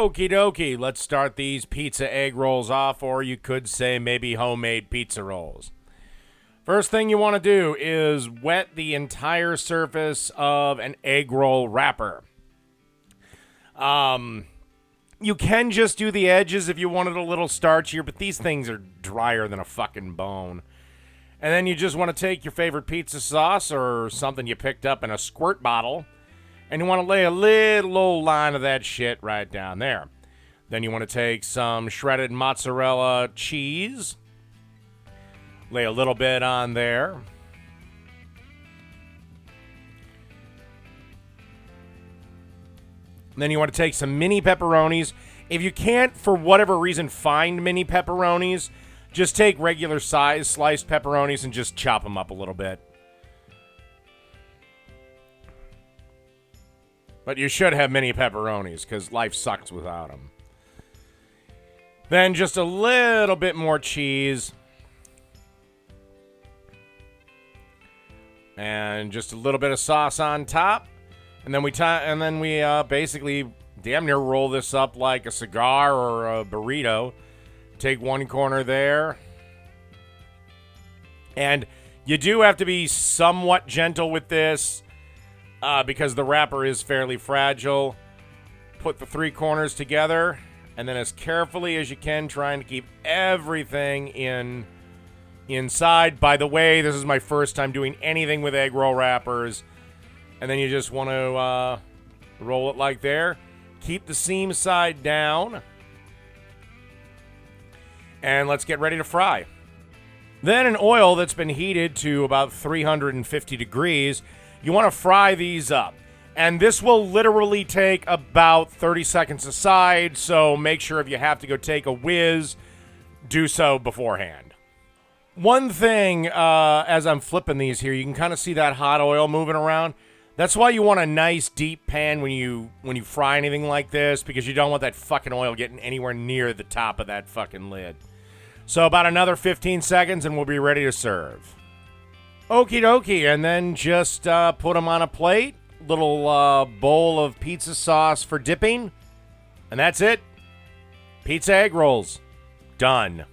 Okie dokie, let's start these pizza egg rolls off, or you could say maybe homemade pizza rolls. First thing you want to do is wet the entire surface of an egg roll wrapper. You can just do the edges if you wanted a little starchier, but these things are drier than a fucking bone. And then you just want to take your favorite pizza sauce or something you picked up in a squirt bottle, and you want to lay a little old line of that shit right down there. Then you want to take some shredded mozzarella cheese, lay a little bit on there. Then you want to take some mini pepperonis. If you can't, for whatever reason, find mini pepperonis, just take regular size sliced pepperonis and just chop them up a little bit. But you should have mini pepperonis because life sucks without them. Then just a little bit more cheese. And just a little bit of sauce on top. And then we basically damn near roll this up like a cigar or a burrito. Take one corner there. And you do have to be somewhat gentle with this because the wrapper is fairly fragile. Put the three corners together, and then as carefully as you can, trying to keep everything inside. By the way, this is my first time doing anything with egg roll wrappers. And then you just want to roll it like there. Keep the seam side down. And let's get ready to fry. Then in oil that's been heated to about 350 degrees, you want to fry these up. And this will literally take about 30 seconds aside, so make sure if you have to go take a whiz, do so beforehand. One thing, as I'm flipping these here, you can kind of see that hot oil moving around. That's why you want a nice deep pan when you fry anything like this, because you don't want that fucking oil getting anywhere near the top of that fucking lid. So about another 15 seconds and we'll be ready to serve. Okie dokie, and then just put them on a plate. Little bowl of pizza sauce for dipping. And that's it. Pizza egg rolls. Done.